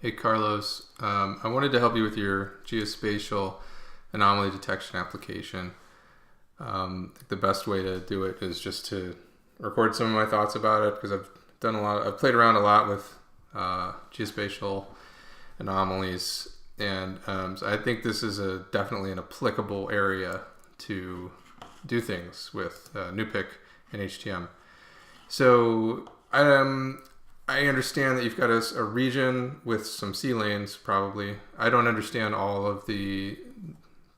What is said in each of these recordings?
Hey Carlos, I wanted to help you with your geospatial anomaly detection application. The best way to do it is just to record some of my thoughts about it because I've played around a lot with geospatial anomalies, and so I think this is definitely an applicable area to do things with NuPIC and HTM. So I understand that you've got a region with some sea lanes, probably. I don't understand all of the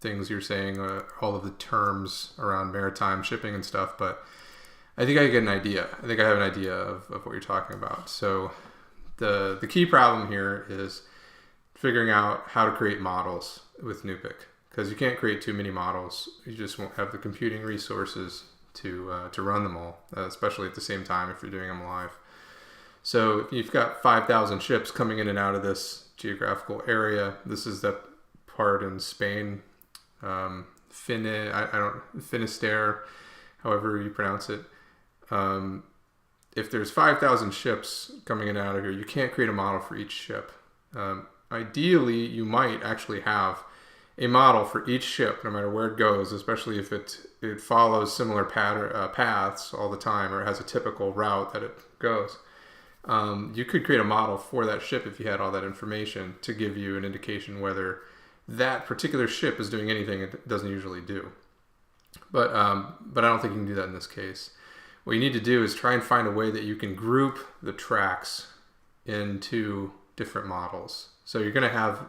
things you're saying, all of the terms around maritime shipping and stuff, but I think I get an idea. I think I have an idea of what you're talking about. So the key problem here is figuring out how to create models with NuPIC, because you can't create too many models. You just won't have the computing resources to run them all, especially at the same time if you're doing them live. So you've got 5,000 ships coming in and out of this geographical area. This is the part in Spain, Finisterre, however you pronounce it. If there's 5,000 ships coming in and out of here, you can't create a model for each ship. Ideally, you might actually have a model for each ship, no matter where it goes, especially if it follows similar paths all the time, or it has a typical route that it goes. You could create a model for that ship if you had all that information to give you an indication whether that particular ship is doing anything it doesn't usually do. But I don't think you can do that in this case. What you need to do is try and find a way that you can group the tracks into different models. So you're going to have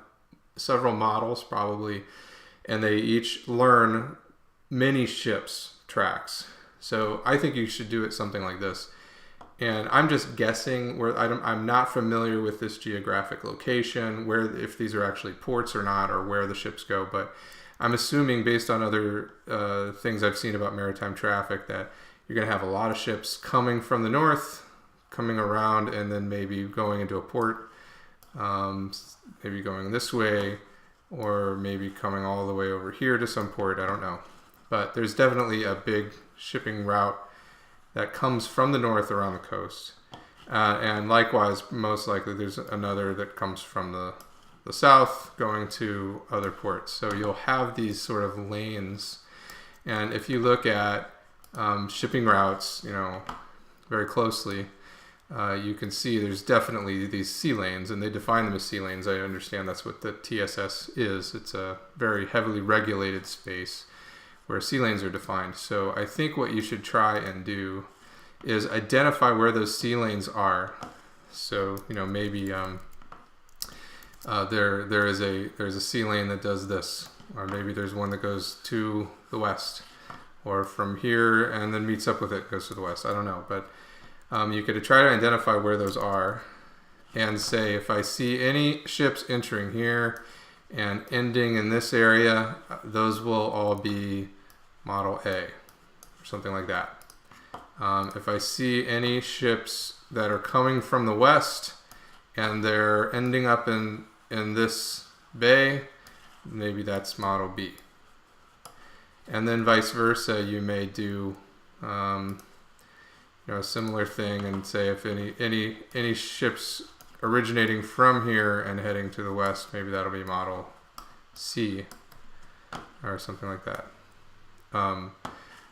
several models probably, and they each learn many ships' tracks. So I think you should do it something like this. And I'm just guessing where I'm not familiar with this geographic location, if these are actually ports or not, or where the ships go. But I'm assuming, based on other things I've seen about maritime traffic, that you're going to have a lot of ships coming from the north, coming around, and then maybe going into a port, maybe going this way, or maybe coming all the way over here to some port. I don't know. But there's definitely a big shipping route that comes from the north around the coast. And likewise, most likely there's another that comes from the south going to other ports. So you'll have these sort of lanes. And if you look at shipping routes, very closely, you can see there's definitely these sea lanes, and they define them as sea lanes. I understand that's what the TSS is. It's a very heavily regulated space where sea lanes are defined. So I think what you should try and do is identify where those sea lanes are. So maybe there's a sea lane that does this, or maybe there's one that goes to the west, or from here and then meets up with it, goes to the west. I don't know, but you could try to identify where those are and say, if I see any ships entering here and ending in this area, those will all be Model A, or something like that. If I see any ships that are coming from the west and they're ending up in this bay, maybe that's Model B. And then vice versa, you may do a similar thing and say, if any ships originating from here and heading to the west, maybe that'll be Model C, or something like that.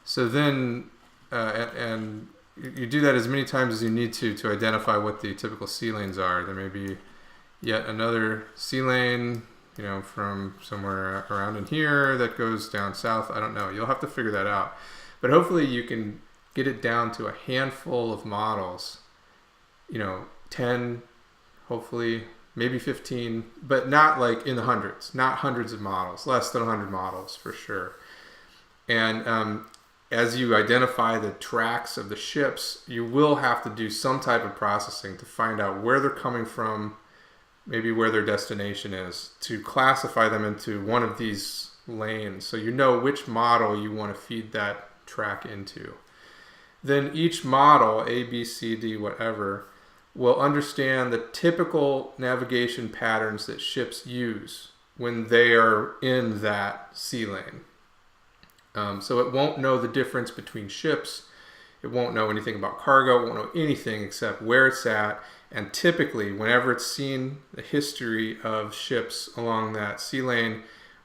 So then, and you do that as many times as you need to identify what the typical sea lanes are. There may be yet another sea lane, from somewhere around in here that goes down south. I don't know. You'll have to figure that out. But hopefully you can get it down to a handful of models, 10, hopefully, maybe 15, but not like in the hundreds, not hundreds of models, less than 100 models for sure. And as you identify the tracks of the ships, you will have to do some type of processing to find out where they're coming from, maybe where their destination is, to classify them into one of these lanes, so you know which model you want to feed that track into. Then each model, A, B, C, D, whatever, will understand the typical navigation patterns that ships use when they are in that sea lane. So it won't know the difference between ships. It won't know anything about cargo. It won't know anything except where it's at And typically, whenever it's seen the history of ships along that sea lane,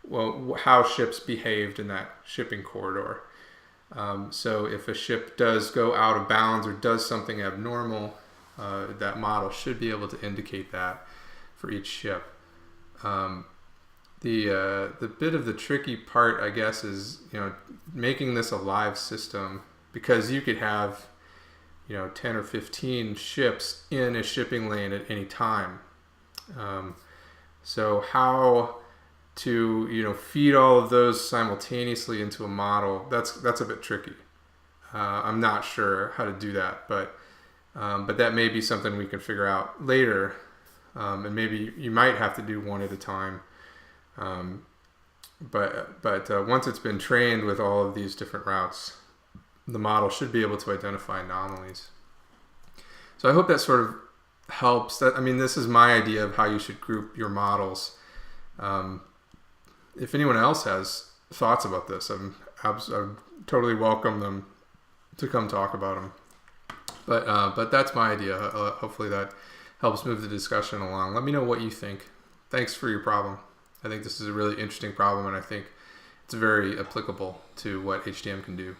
well, how ships behaved in that shipping corridor. So if a ship does go out of bounds or does something abnormal, that model should be able to indicate that for each ship. The bit of the tricky part, I guess, is making this a live system, because you could have 10 or 15 ships in a shipping lane at any time. So how to feed all of those simultaneously into a model, that's a bit tricky. I'm not sure how to do that, but that may be something we can figure out later, and maybe you might have to do one at a time. But once it's been trained with all of these different routes, the model should be able to identify anomalies. So I hope that sort of helps. This is my idea of how you should group your models. If anyone else has thoughts about this, I totally welcome them to come talk about them. But that's my idea. Hopefully that helps move the discussion along. Let me know what you think. Thanks for your problem. I think this is a really interesting problem, and I think it's very applicable to what HDM can do.